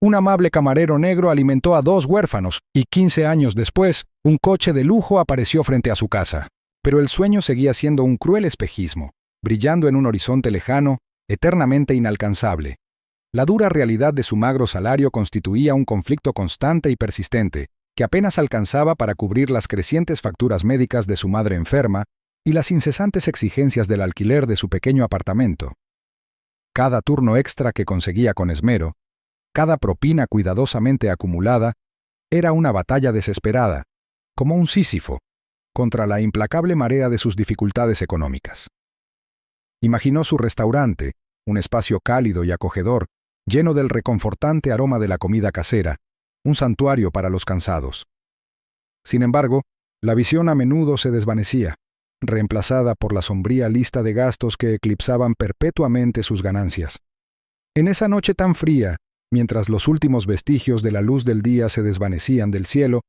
Un amable camarero negro alimentó a 2 huérfanos, y 15 años después, un coche de lujo apareció frente a su casa. Pero el sueño seguía siendo un cruel espejismo, brillando en un horizonte lejano, eternamente inalcanzable. La dura realidad de su magro salario constituía un conflicto constante y persistente, que apenas alcanzaba para cubrir las crecientes facturas médicas de su madre enferma y las incesantes exigencias del alquiler de su pequeño apartamento. Cada turno extra que conseguía con esmero, cada propina cuidadosamente acumulada, era una batalla desesperada, como un Sísifo, contra la implacable marea de sus dificultades económicas. Imaginó su restaurante, un espacio cálido y acogedor, lleno del reconfortante aroma de la comida casera, un santuario para los cansados. Sin embargo, la visión a menudo se desvanecía, reemplazada por la sombría lista de gastos que eclipsaban perpetuamente sus ganancias. En esa noche tan fría, mientras los últimos vestigios de la luz del día se desvanecían del cielo,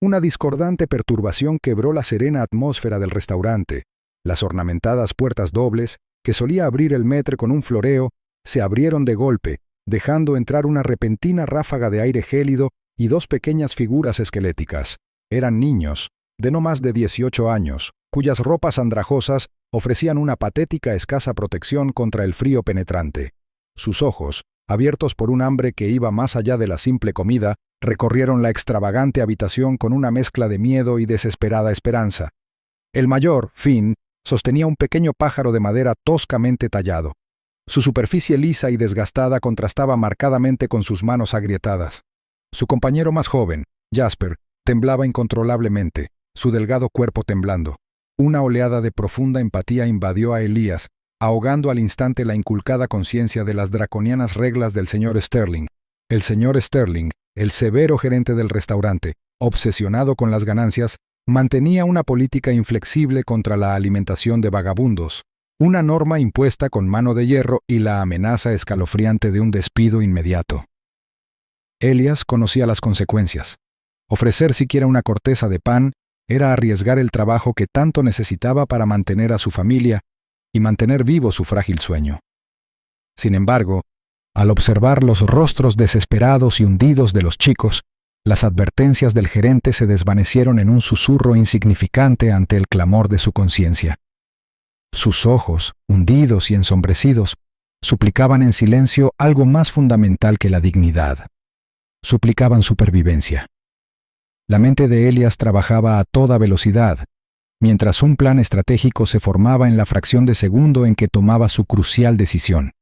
una discordante perturbación quebró la serena atmósfera del restaurante. Las ornamentadas puertas dobles, que solía abrir el maître con un floreo, se abrieron de golpe, dejando entrar una repentina ráfaga de aire gélido y 2 pequeñas figuras esqueléticas. Eran niños, de no más de 18 años, cuyas ropas andrajosas ofrecían una patética escasa protección contra el frío penetrante. Sus ojos, abiertos por un hambre que iba más allá de la simple comida, recorrieron la extravagante habitación con una mezcla de miedo y desesperada esperanza. El mayor, Finn, sostenía un pequeño pájaro de madera toscamente tallado. Su superficie lisa y desgastada contrastaba marcadamente con sus manos agrietadas. Su compañero más joven, Jasper, temblaba incontrolablemente, su delgado cuerpo temblando. Una oleada de profunda empatía invadió a Elías, ahogando al instante la inculcada conciencia de las draconianas reglas del señor Sterling. El señor Sterling, el severo gerente del restaurante, obsesionado con las ganancias, mantenía una política inflexible contra la alimentación de vagabundos, una norma impuesta con mano de hierro y la amenaza escalofriante de un despido inmediato. Elías conocía las consecuencias. Ofrecer siquiera una corteza de pan era arriesgar el trabajo que tanto necesitaba para mantener a su familia y mantener vivo su frágil sueño. Sin embargo, al observar los rostros desesperados y hundidos de los chicos, las advertencias del gerente se desvanecieron en un susurro insignificante ante el clamor de su conciencia. Sus ojos, hundidos y ensombrecidos, suplicaban en silencio algo más fundamental que la dignidad. Suplicaban supervivencia. La mente de Elías trabajaba a toda velocidad, mientras un plan estratégico se formaba en la fracción de segundo en que tomaba su crucial decisión.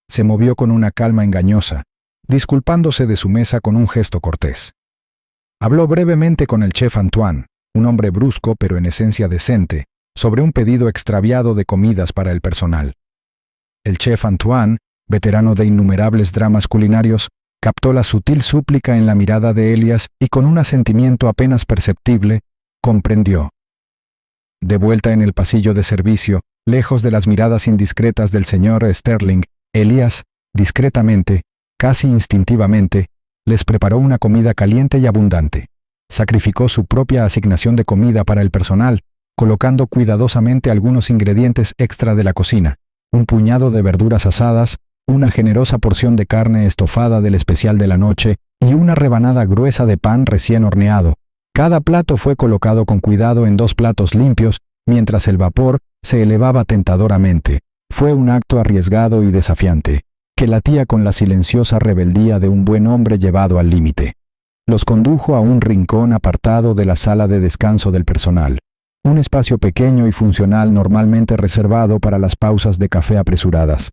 Se movió con una calma engañosa, disculpándose de su mesa con un gesto cortés. Habló brevemente con el chef Antoine, un hombre brusco pero en esencia decente, sobre un pedido extraviado de comidas para el personal. El chef Antoine, veterano de innumerables dramas culinarios, captó la sutil súplica en la mirada de Elías y con un asentimiento apenas perceptible, comprendió. De vuelta en el pasillo de servicio, lejos de las miradas indiscretas del señor Sterling, Elías, discretamente, casi instintivamente, les preparó una comida caliente y abundante. Sacrificó su propia asignación de comida para el personal, colocando cuidadosamente algunos ingredientes extra de la cocina, un puñado de verduras asadas, una generosa porción de carne estofada del especial de la noche y una rebanada gruesa de pan recién horneado. Cada plato fue colocado con cuidado en 2 platos limpios, mientras el vapor se elevaba tentadoramente. Fue un acto arriesgado y desafiante, que latía con la silenciosa rebeldía de un buen hombre llevado al límite. Los condujo a un rincón apartado de la sala de descanso del personal, un espacio pequeño y funcional normalmente reservado para las pausas de café apresuradas.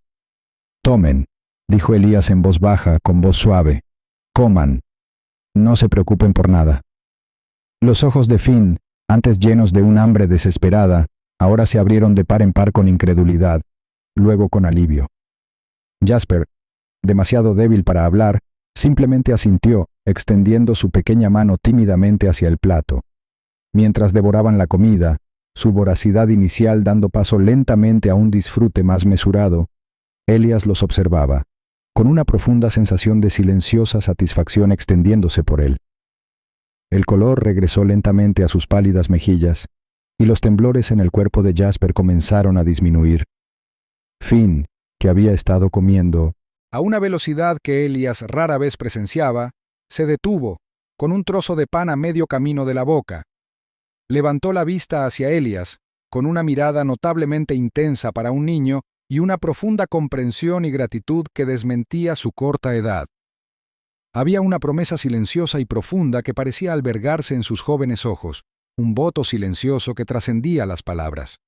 «Tomen», dijo Elías en voz baja, con voz suave. «Coman. No se preocupen por nada». Los ojos de Finn, antes llenos de un hambre desesperada, ahora se abrieron de par en par con incredulidad, luego con alivio. Jasper, demasiado débil para hablar, simplemente asintió, extendiendo su pequeña mano tímidamente hacia el plato. Mientras devoraban la comida, su voracidad inicial dando paso lentamente a un disfrute más mesurado, Elías los observaba, con una profunda sensación de silenciosa satisfacción extendiéndose por él. El color regresó lentamente a sus pálidas mejillas, y los temblores en el cuerpo de Jasper comenzaron a disminuir. Finn, que había estado comiendo, A una velocidad que Elías rara vez presenciaba, se detuvo, con un trozo de pan a medio camino de la boca. Levantó la vista hacia Elías, con una mirada notablemente intensa para un niño y una profunda comprensión y gratitud que desmentía su corta edad. Había una promesa silenciosa y profunda que parecía albergarse en sus jóvenes ojos, un voto silencioso que trascendía las palabras.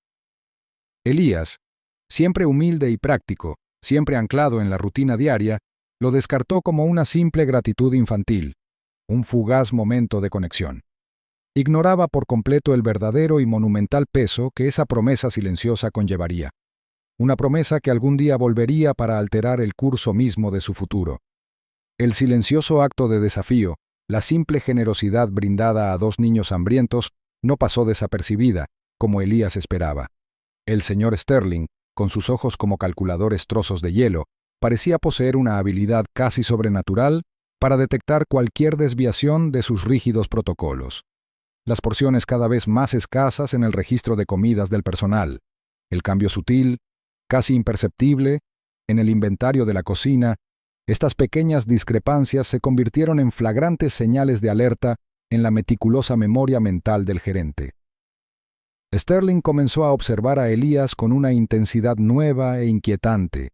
Elías, siempre humilde y práctico, siempre anclado en la rutina diaria, lo descartó como una simple gratitud infantil, un fugaz momento de conexión. Ignoraba por completo el verdadero y monumental peso que esa promesa silenciosa conllevaría. Una promesa que algún día volvería para alterar el curso mismo de su futuro. El silencioso acto de desafío, la simple generosidad brindada a dos niños hambrientos, no pasó desapercibida, como Elías esperaba. El señor Sterling, con sus ojos como calculadores trozos de hielo, parecía poseer una habilidad casi sobrenatural para detectar cualquier desviación de sus rígidos protocolos. Las porciones cada vez más escasas en el registro de comidas del personal, el cambio sutil, casi imperceptible, en el inventario de la cocina, estas pequeñas discrepancias se convirtieron en flagrantes señales de alerta en la meticulosa memoria mental del gerente. Sterling comenzó a observar a Elías con una intensidad nueva e inquietante.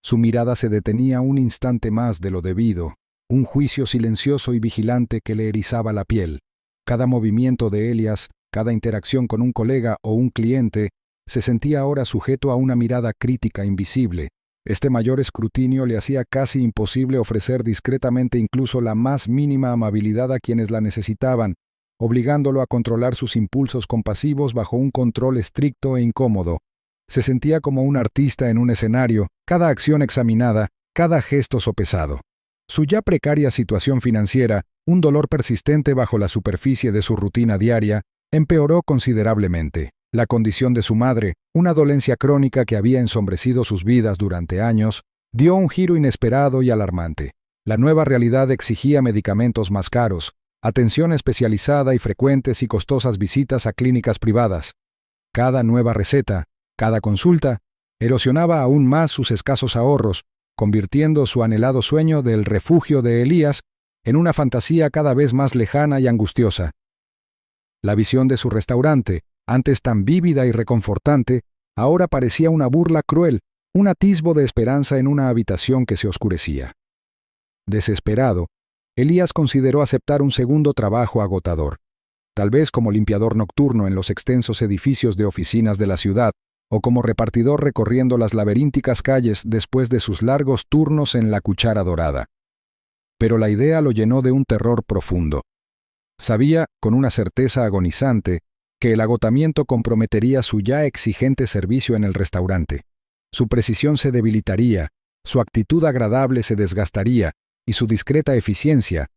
Su mirada se detenía un instante más de lo debido, un juicio silencioso y vigilante que le erizaba la piel. Cada movimiento de Elías, cada interacción con un colega o un cliente, se sentía ahora sujeto a una mirada crítica invisible. Este mayor escrutinio le hacía casi imposible ofrecer discretamente incluso la más mínima amabilidad a quienes la necesitaban, obligándolo a controlar sus impulsos compasivos bajo un control estricto e incómodo. Se sentía como un artista en un escenario, cada acción examinada, cada gesto sopesado. Su ya precaria situación financiera, un dolor persistente bajo la superficie de su rutina diaria, empeoró considerablemente. La condición de su madre, una dolencia crónica que había ensombrecido sus vidas durante años, dio un giro inesperado y alarmante. La nueva realidad exigía medicamentos más caros, atención especializada y frecuentes y costosas visitas a clínicas privadas. Cada nueva receta, cada consulta, erosionaba aún más sus escasos ahorros, convirtiendo su anhelado sueño del refugio de Elías en una fantasía cada vez más lejana y angustiosa. La visión de su restaurante, antes tan vívida y reconfortante, ahora parecía una burla cruel, un atisbo de esperanza en una habitación que se oscurecía. Desesperado, Elías consideró aceptar un segundo trabajo agotador, tal vez como limpiador nocturno en los extensos edificios de oficinas de la ciudad, o como repartidor recorriendo las laberínticas calles después de sus largos turnos en la cuchara dorada. Pero la idea lo llenó de un terror profundo. Sabía, con una certeza agonizante, que el agotamiento comprometería su ya exigente servicio en el restaurante. Su precisión se debilitaría, su actitud agradable se desgastaría, y su discreta eficiencia,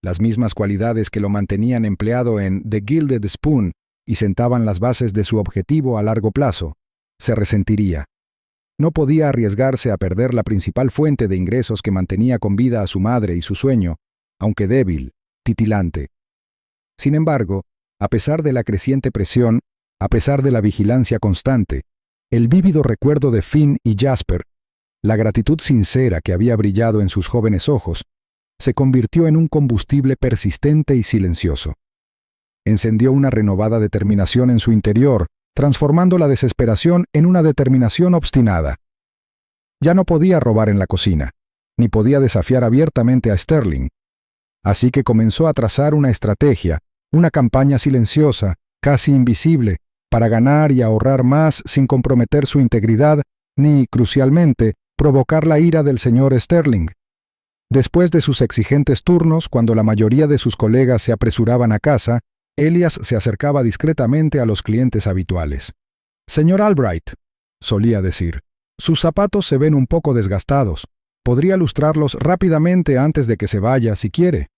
las mismas cualidades que lo mantenían empleado en The Gilded Spoon y sentaban las bases de su objetivo a largo plazo, se resentiría. No podía arriesgarse a perder la principal fuente de ingresos que mantenía con vida a su madre y su sueño, aunque débil, titilante. Sin embargo, a pesar de la creciente presión, a pesar de la vigilancia constante, el vívido recuerdo de Finn y Jasper, la gratitud sincera que había brillado en sus jóvenes ojos, se convirtió en un combustible persistente y silencioso. Encendió una renovada determinación en su interior, transformando la desesperación en una determinación obstinada. Ya no podía robar en la cocina, ni podía desafiar abiertamente a Sterling. Así que comenzó a trazar una estrategia, una campaña silenciosa, casi invisible, para ganar y ahorrar más sin comprometer su integridad, ni, crucialmente, provocar la ira del señor Sterling. Después de sus exigentes turnos, cuando la mayoría de sus colegas se apresuraban a casa, Elías se acercaba discretamente a los clientes habituales. «Señor Albright», solía decir, «sus zapatos se ven un poco desgastados. Podría lustrarlos rápidamente antes de que se vaya, si quiere».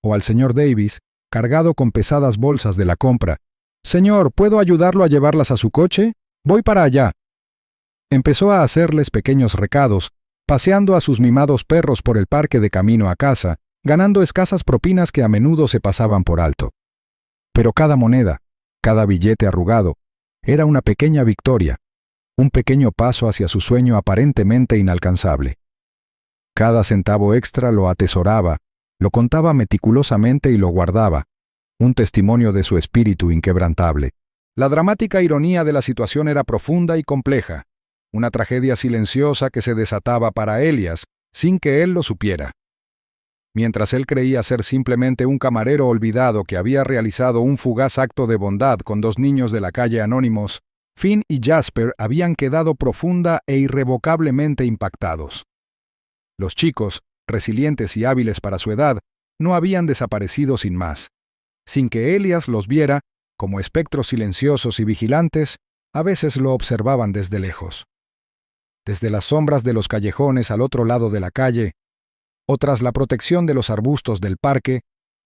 O al señor Davis, cargado con pesadas bolsas de la compra. «Señor, ¿puedo ayudarlo a llevarlas a su coche? Voy para allá». Empezó a hacerles pequeños recados, paseando a sus mimados perros por el parque de camino a casa, ganando escasas propinas que a menudo se pasaban por alto. Pero cada moneda, cada billete arrugado, era una pequeña victoria, un pequeño paso hacia su sueño aparentemente inalcanzable. Cada centavo extra lo atesoraba, lo contaba meticulosamente y lo guardaba, un testimonio de su espíritu inquebrantable. La dramática ironía de la situación era profunda y compleja, una tragedia silenciosa que se desataba para Elias sin que él lo supiera. Mientras él creía ser simplemente un camarero olvidado que había realizado un fugaz acto de bondad con dos niños de la calle Anónimos, Finn y Jasper habían quedado profunda e irrevocablemente impactados. Los chicos, resilientes y hábiles para su edad, no habían desaparecido sin más. Sin que Elias los viera, como espectros silenciosos y vigilantes, a veces lo observaban desde lejos. Desde las sombras de los callejones al otro lado de la calle, o tras la protección de los arbustos del parque,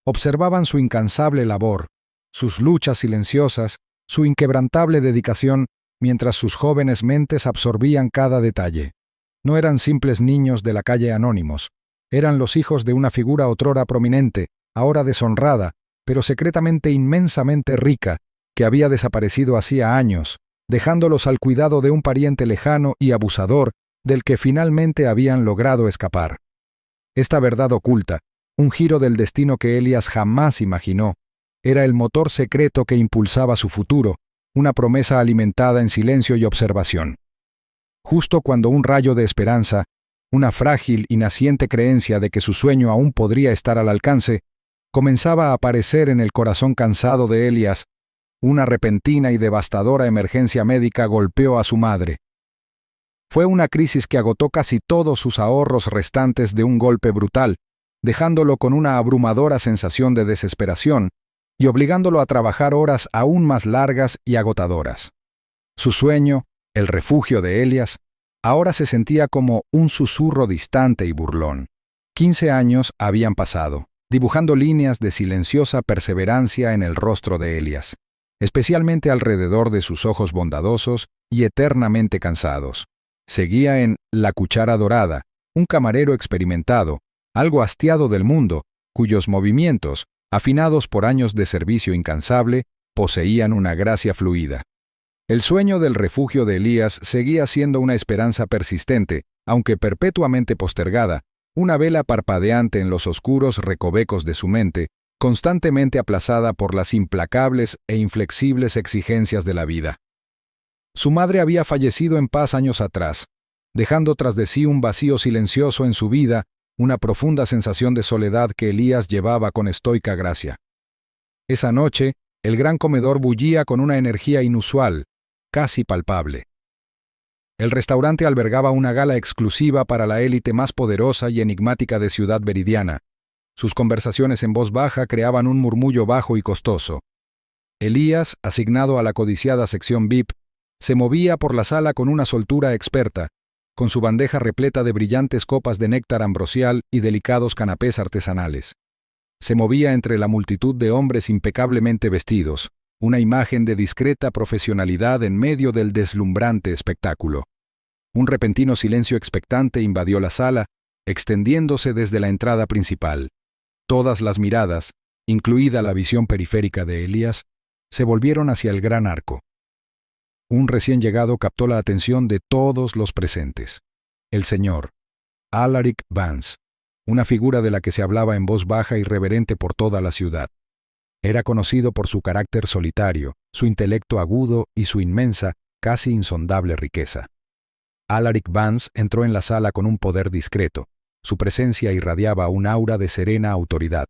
observaban su incansable labor, sus luchas silenciosas, su inquebrantable dedicación, mientras sus jóvenes mentes absorbían cada detalle. No eran simples niños de la calle Anónimos, eran los hijos de una figura otrora prominente, ahora deshonrada, pero secretamente inmensamente rica, que había desaparecido hacía años, dejándolos al cuidado de un pariente lejano y abusador del que finalmente habían logrado escapar. Esta verdad oculta, un giro del destino que Elias jamás imaginó, era el motor secreto que impulsaba su futuro, una promesa alimentada en silencio y observación. Justo cuando un rayo de esperanza, una frágil y naciente creencia de que su sueño aún podría estar al alcance, comenzaba a aparecer en el corazón cansado de Elias, una repentina y devastadora emergencia médica golpeó a su madre. Fue una crisis que agotó casi todos sus ahorros restantes de un golpe brutal, dejándolo con una abrumadora sensación de desesperación y obligándolo a trabajar horas aún más largas y agotadoras. Su sueño, el refugio de Elias, ahora se sentía como un susurro distante y burlón. 15 años habían pasado, dibujando líneas de silenciosa perseverancia en el rostro de Elias, especialmente alrededor de sus ojos bondadosos y eternamente cansados. Seguía en La Cuchara Dorada, un camarero experimentado, algo hastiado del mundo, cuyos movimientos, afinados por años de servicio incansable, poseían una gracia fluida. El sueño del refugio de Elías seguía siendo una esperanza persistente, aunque perpetuamente postergada, una vela parpadeante en los oscuros recovecos de su mente, constantemente aplazada por las implacables e inflexibles exigencias de la vida. Su madre había fallecido en paz años atrás, dejando tras de sí un vacío silencioso en su vida, una profunda sensación de soledad que Elías llevaba con estoica gracia. Esa noche, el gran comedor bullía con una energía inusual, casi palpable. El restaurante albergaba una gala exclusiva para la élite más poderosa y enigmática de Ciudad Veridiana. Sus conversaciones en voz baja creaban un murmullo bajo y costoso. Elías, asignado a la codiciada sección VIP, se movía por la sala con una soltura experta, con su bandeja repleta de brillantes copas de néctar ambrosial y delicados canapés artesanales. Se movía entre la multitud de hombres impecablemente vestidos, una imagen de discreta profesionalidad en medio del deslumbrante espectáculo. Un repentino silencio expectante invadió la sala, extendiéndose desde la entrada principal. Todas las miradas, incluida la visión periférica de Elías, se volvieron hacia el gran arco. Un recién llegado captó la atención de todos los presentes. El señor Alaric Vance, una figura de la que se hablaba en voz baja y reverente por toda la ciudad. Era conocido por su carácter solitario, su intelecto agudo y su inmensa, casi insondable riqueza. Alaric Vance entró en la sala con un poder discreto. Su presencia irradiaba un aura de serena autoridad.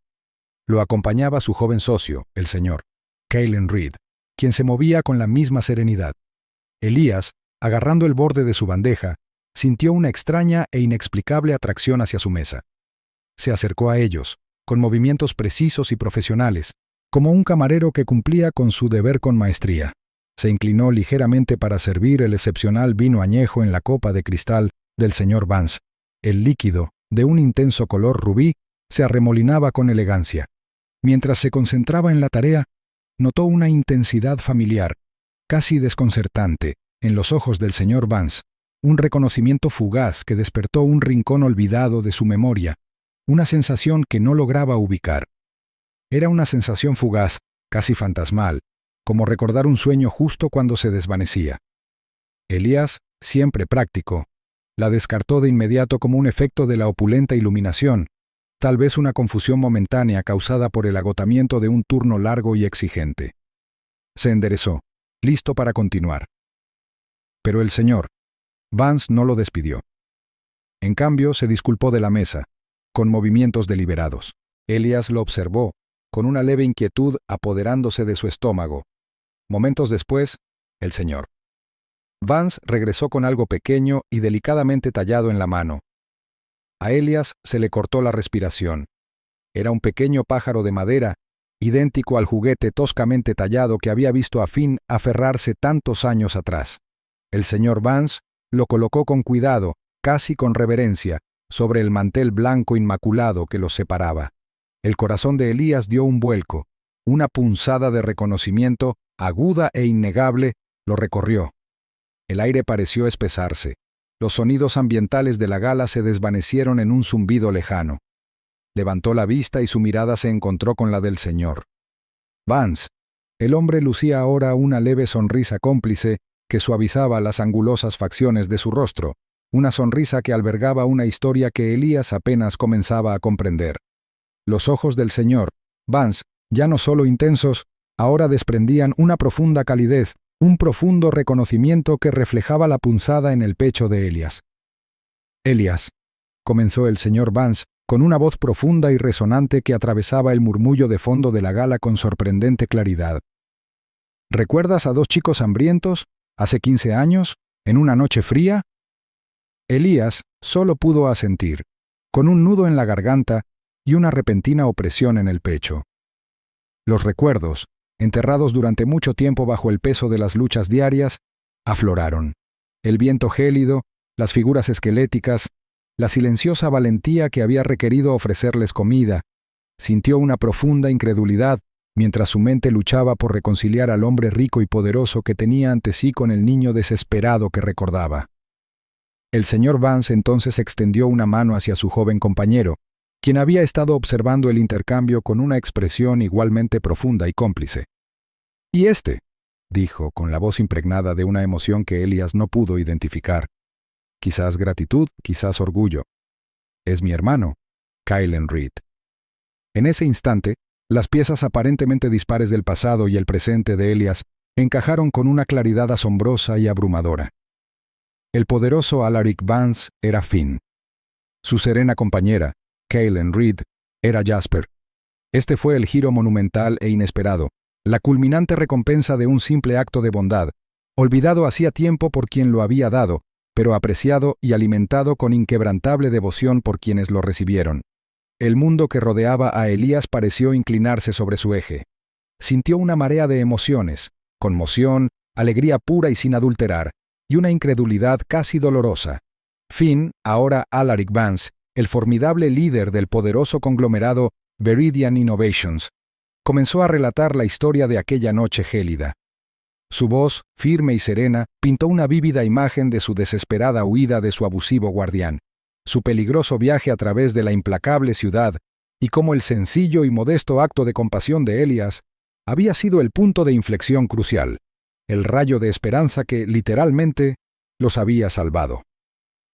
Lo acompañaba su joven socio, el señor Cailen Reed, quien se movía con la misma serenidad. Elías, agarrando el borde de su bandeja, sintió una extraña e inexplicable atracción hacia su mesa. Se acercó a ellos, con movimientos precisos y profesionales, como un camarero que cumplía con su deber con maestría. Se inclinó ligeramente para servir el excepcional vino añejo en la copa de cristal del señor Vance. El líquido, de un intenso color rubí, se arremolinaba con elegancia. Mientras se concentraba en la tarea, notó una intensidad familiar, casi desconcertante, en los ojos del señor Vance, un reconocimiento fugaz que despertó un rincón olvidado de su memoria, una sensación que no lograba ubicar. Era una sensación fugaz, casi fantasmal, como recordar un sueño justo cuando se desvanecía. Elías, siempre práctico, La descartó de inmediato como un efecto de la opulenta iluminación, tal vez una confusión momentánea causada por el agotamiento de un turno largo y exigente. Se enderezó, listo para continuar. Pero el señor Vance no lo despidió. En cambio, se disculpó de la mesa, con movimientos deliberados. Elias lo observó, con una leve inquietud apoderándose de su estómago. Momentos después, el señor Vance regresó con algo pequeño y delicadamente tallado en la mano. A Elias se le cortó la respiración. Era un pequeño pájaro de madera, idéntico al juguete toscamente tallado que había visto a Finn aferrarse tantos años atrás. El señor Vance lo colocó con cuidado, casi con reverencia, sobre el mantel blanco inmaculado que los separaba. El corazón de Elías dio un vuelco. Una punzada de reconocimiento, aguda e innegable, lo recorrió. El aire pareció espesarse. Los sonidos ambientales de la gala se desvanecieron en un zumbido lejano. Levantó la vista y su mirada se encontró con la del señor Vance. El hombre lucía ahora una leve sonrisa cómplice que suavizaba las angulosas facciones de su rostro, una sonrisa que albergaba una historia que Elías apenas comenzaba a comprender. Los ojos del señor Vance, ya no solo intensos, ahora desprendían una profunda calidez, un profundo reconocimiento que reflejaba la punzada en el pecho de Elias. «Elias», comenzó el señor Vance, con una voz profunda y resonante que atravesaba el murmullo de fondo de la gala con sorprendente claridad. «¿Recuerdas a dos chicos hambrientos, hace 15 años, en una noche fría?» Elías solo pudo asentir, con un nudo en la garganta y una repentina opresión en el pecho. Los recuerdos, enterrados durante mucho tiempo bajo el peso de las luchas diarias, afloraron. El viento gélido, las figuras esqueléticas, la silenciosa valentía que había requerido ofrecerles comida. Sintió una profunda incredulidad mientras su mente luchaba por reconciliar al hombre rico y poderoso que tenía ante sí con el niño desesperado que recordaba. El señor Vance entonces extendió una mano hacia su joven compañero, quien había estado observando el intercambio con una expresión igualmente profunda y cómplice. «¿Y este?», dijo, con la voz impregnada de una emoción que Elías no pudo identificar. Quizás gratitud, quizás orgullo. «Es mi hermano, Kylen Reed». En ese instante, las piezas aparentemente dispares del pasado y el presente de Elías encajaron con una claridad asombrosa y abrumadora. El poderoso Alaric Vance era Finn. Su serena compañera, Kylen Reed, era Jasper. Este fue el giro monumental e inesperado, la culminante recompensa de un simple acto de bondad, olvidado hacía tiempo por quien lo había dado, pero apreciado y alimentado con inquebrantable devoción por quienes lo recibieron. El mundo que rodeaba a Elías pareció inclinarse sobre su eje. Sintió una marea de emociones, conmoción, alegría pura y sin adulterar, y una incredulidad casi dolorosa. Finn, ahora Alaric Vance, el formidable líder del poderoso conglomerado Viridian Innovations, comenzó a relatar la historia de aquella noche gélida. Su voz, firme y serena, pintó una vívida imagen de su desesperada huida de su abusivo guardián, su peligroso viaje a través de la implacable ciudad, y cómo el sencillo y modesto acto de compasión de Elías había sido el punto de inflexión crucial, el rayo de esperanza que, literalmente, los había salvado.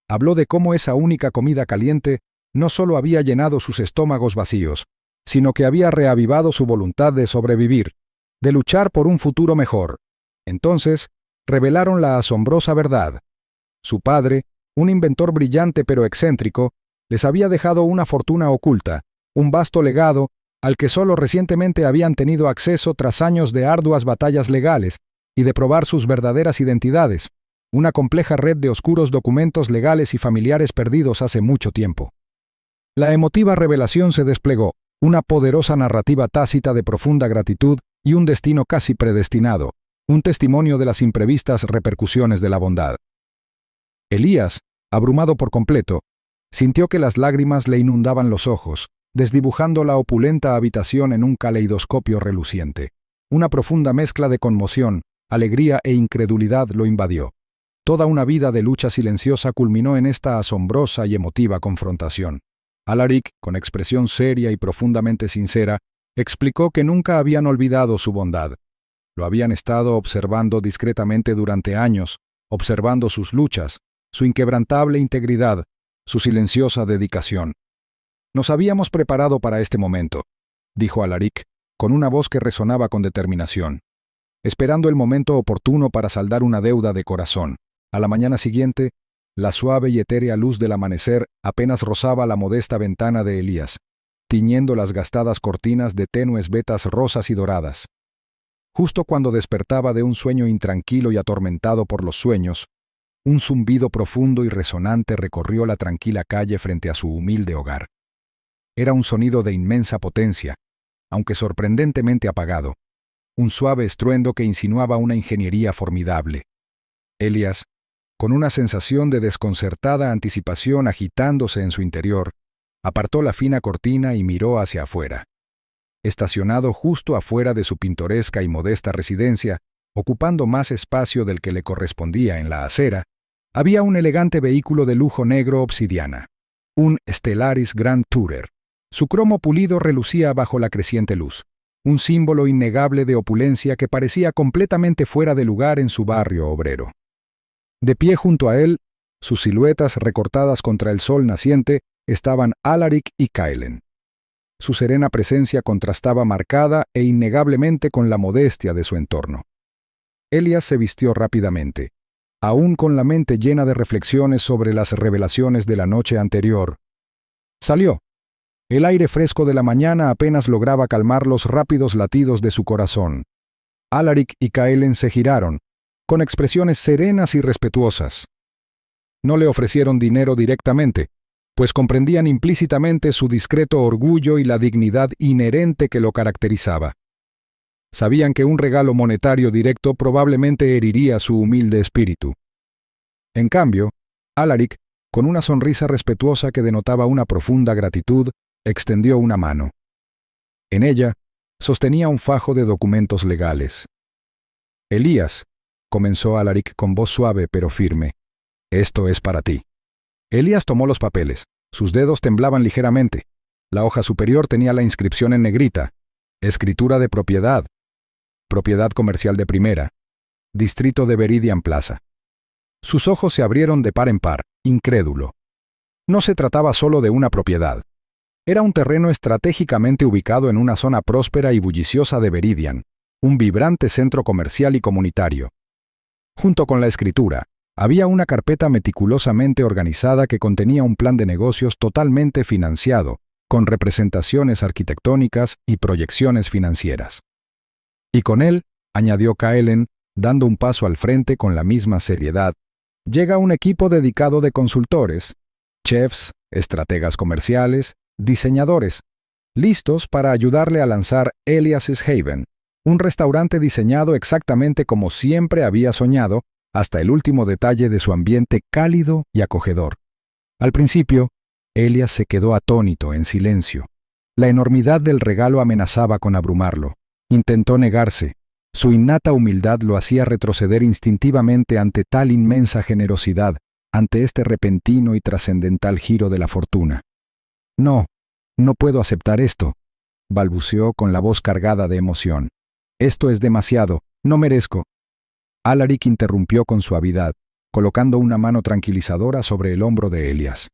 Habló de cómo esa única comida caliente no solo había llenado sus estómagos vacíos, sino que había reavivado su voluntad de sobrevivir, de luchar por un futuro mejor. Entonces, revelaron la asombrosa verdad. Su padre, un inventor brillante pero excéntrico, les había dejado una fortuna oculta, un vasto legado, al que solo recientemente habían tenido acceso tras años de arduas batallas legales y de probar sus verdaderas identidades, una compleja red de oscuros documentos legales y familiares perdidos hace mucho tiempo. La emotiva revelación se desplegó, una poderosa narrativa tácita de profunda gratitud y un destino casi predestinado, un testimonio de las imprevistas repercusiones de la bondad. Elías, abrumado por completo, sintió que las lágrimas le inundaban los ojos, desdibujando la opulenta habitación en un caleidoscopio reluciente. Una profunda mezcla de conmoción, alegría e incredulidad lo invadió. Toda una vida de lucha silenciosa culminó en esta asombrosa y emotiva confrontación. Alaric, con expresión seria y profundamente sincera, explicó que nunca habían olvidado su bondad. Lo habían estado observando discretamente durante años, observando sus luchas, su inquebrantable integridad, su silenciosa dedicación. Nos habíamos preparado para este momento, dijo Alaric, con una voz que resonaba con determinación, esperando el momento oportuno para saldar una deuda de corazón. A la mañana siguiente, la suave y etérea luz del amanecer apenas rozaba la modesta ventana de Elías, tiñendo las gastadas cortinas de tenues vetas rosas y doradas. Justo cuando despertaba de un sueño intranquilo y atormentado por los sueños, un zumbido profundo y resonante recorrió la tranquila calle frente a su humilde hogar. Era un sonido de inmensa potencia, aunque sorprendentemente apagado, un suave estruendo que insinuaba una ingeniería formidable. Elías, con una sensación de desconcertada anticipación agitándose en su interior, apartó la fina cortina y miró hacia afuera. Estacionado justo afuera de su pintoresca y modesta residencia, ocupando más espacio del que le correspondía en la acera, había un elegante vehículo de lujo negro obsidiana, un Stellaris Grand Tourer. Su cromo pulido relucía bajo la creciente luz, un símbolo innegable de opulencia que parecía completamente fuera de lugar en su barrio obrero. De pie junto a él, sus siluetas recortadas contra el sol naciente, estaban Alaric y Caelen. Su serena presencia contrastaba marcada e innegablemente con la modestia de su entorno. Elías se vistió rápidamente, aún con la mente llena de reflexiones sobre las revelaciones de la noche anterior. Salió. El aire fresco de la mañana apenas lograba calmar los rápidos latidos de su corazón. Alaric y Caelen se giraron, con expresiones serenas y respetuosas. No le ofrecieron dinero directamente, pues comprendían implícitamente su discreto orgullo y la dignidad inherente que lo caracterizaba. Sabían que un regalo monetario directo probablemente heriría su humilde espíritu. En cambio, Alaric, con una sonrisa respetuosa que denotaba una profunda gratitud, extendió una mano. En ella, sostenía un fajo de documentos legales. «Elías», comenzó Alaric con voz suave pero firme, «esto es para ti». Elías tomó los papeles. Sus dedos temblaban ligeramente. La hoja superior tenía la inscripción en negrita: escritura de propiedad. Propiedad comercial de primera. Distrito de Veridian Plaza. Sus ojos se abrieron de par en par, incrédulo. No se trataba solo de una propiedad. Era un terreno estratégicamente ubicado en una zona próspera y bulliciosa de Veridian, un vibrante centro comercial y comunitario. Junto con la escritura, había una carpeta meticulosamente organizada que contenía un plan de negocios totalmente financiado, con representaciones arquitectónicas y proyecciones financieras. Y con él, añadió Caelen, dando un paso al frente con la misma seriedad, llega un equipo dedicado de consultores, chefs, estrategas comerciales, diseñadores, listos para ayudarle a lanzar Elias's Haven, un restaurante diseñado exactamente como siempre había soñado, hasta el último detalle de su ambiente cálido y acogedor. Al principio, Elías se quedó atónito, en silencio. La enormidad del regalo amenazaba con abrumarlo. Intentó negarse. Su innata humildad lo hacía retroceder instintivamente ante tal inmensa generosidad, ante este repentino y trascendental giro de la fortuna. «No, no puedo aceptar esto», balbuceó con la voz cargada de emoción. «Esto es demasiado, no merezco». Alaric interrumpió con suavidad, colocando una mano tranquilizadora sobre el hombro de Elías.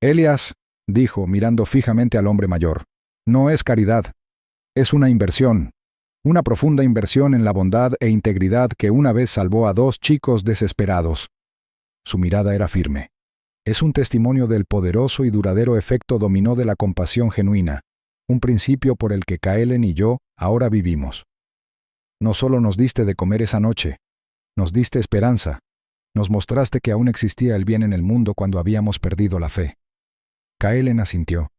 «Elías», dijo, mirando fijamente al hombre mayor, «no es caridad. Es una inversión, una profunda inversión en la bondad e integridad que una vez salvó a 2 chicos desesperados». Su mirada era firme. Es un testimonio del poderoso y duradero efecto dominó de la compasión genuina, un principio por el que Caelen y yo ahora vivimos. No solo nos diste de comer esa noche, nos diste esperanza, nos mostraste que aún existía el bien en el mundo cuando habíamos perdido la fe. Caelen asintió,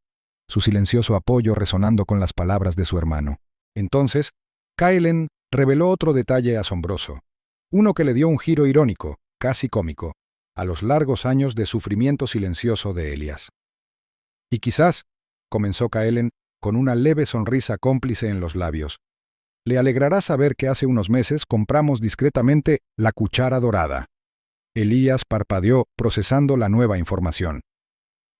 su silencioso apoyo resonando con las palabras de su hermano. Entonces, Caelen reveló otro detalle asombroso, uno que le dio un giro irónico, casi cómico, a los largos años de sufrimiento silencioso de Elías. «Y quizás», comenzó Caelen, con una leve sonrisa cómplice en los labios, «le alegrará saber que hace unos meses compramos discretamente la cuchara dorada». Elías parpadeó, procesando la nueva información.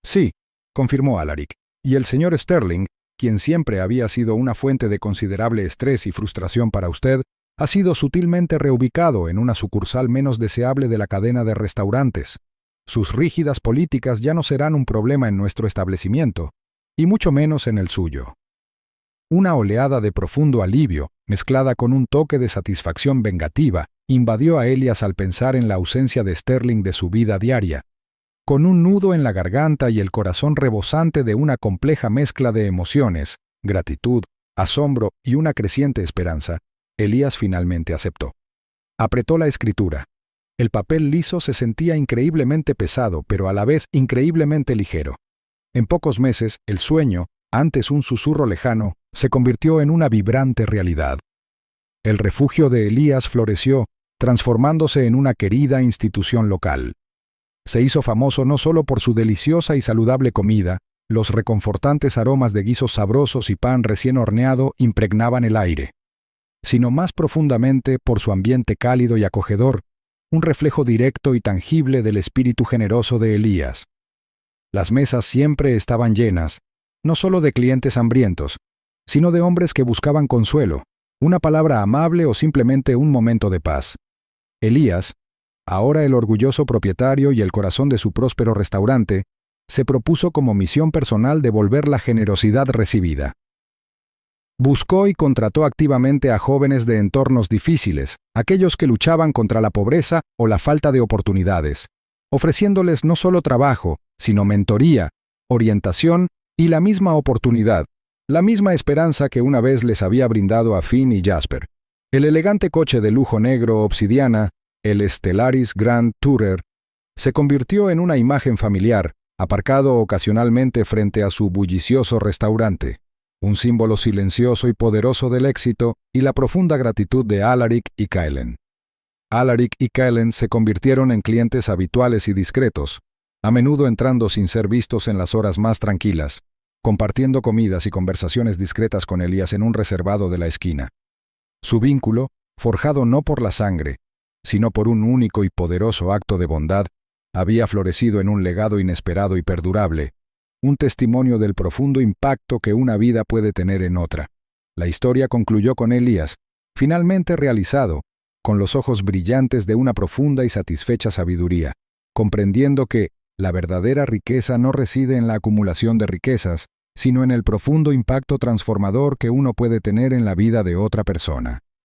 «Sí», confirmó Alaric, «y el señor Sterling, quien siempre había sido una fuente de considerable estrés y frustración para usted, ha sido sutilmente reubicado en una sucursal menos deseable de la cadena de restaurantes, Sus rígidas políticas ya no serán un problema en nuestro establecimiento, y mucho menos en el suyo. Una oleada de profundo alivio, mezclada con un toque de satisfacción vengativa, invadió a Elias al pensar en la ausencia de Sterling de su vida diaria. Con un nudo en la garganta y el corazón rebosante de una compleja mezcla de emociones, gratitud, asombro y una creciente esperanza, Elías finalmente aceptó. Apretó la escritura. El papel liso se sentía increíblemente pesado, pero a la vez increíblemente ligero. En pocos meses, el sueño, antes un susurro lejano, se convirtió en una vibrante realidad. El refugio de Elías floreció, transformándose en una querida institución local. Se hizo famoso no solo por su deliciosa y saludable comida, los reconfortantes aromas de guisos sabrosos y pan recién horneado impregnaban el aire, sino más profundamente por su ambiente cálido y acogedor, un reflejo directo y tangible del espíritu generoso de Elías. Las mesas siempre estaban llenas, no solo de clientes hambrientos, sino de hombres que buscaban consuelo, una palabra amable o simplemente un momento de paz. Elías, ahora el orgulloso propietario y el corazón de su próspero restaurante, se propuso como misión personal devolver la generosidad recibida. Buscó y contrató activamente a jóvenes de entornos difíciles, aquellos que luchaban contra la pobreza o la falta de oportunidades, ofreciéndoles no solo trabajo, sino mentoría, orientación y la misma oportunidad, la misma esperanza que una vez les había brindado a Finn y Jasper. El elegante coche de lujo negro obsidiana, el Stellaris Grand Tourer, se convirtió en una imagen familiar, aparcado ocasionalmente frente a su bullicioso restaurante, un símbolo silencioso y poderoso del éxito y la profunda gratitud de Alaric y Kaelen. Alaric y Kaelen se convirtieron en clientes habituales y discretos, a menudo entrando sin ser vistos en las horas más tranquilas, compartiendo comidas y conversaciones discretas con Elías en un reservado de la esquina. Su vínculo, forjado no por la sangre, sino por un único y poderoso acto de bondad, había florecido en un legado inesperado y perdurable, un testimonio del profundo impacto que una vida puede tener en otra. La historia concluyó con Elías, finalmente realizado, con los ojos brillantes de una profunda y satisfecha sabiduría, comprendiendo que la verdadera riqueza no reside en la acumulación de riquezas, sino en el profundo impacto transformador que uno puede tener en la vida de otra persona.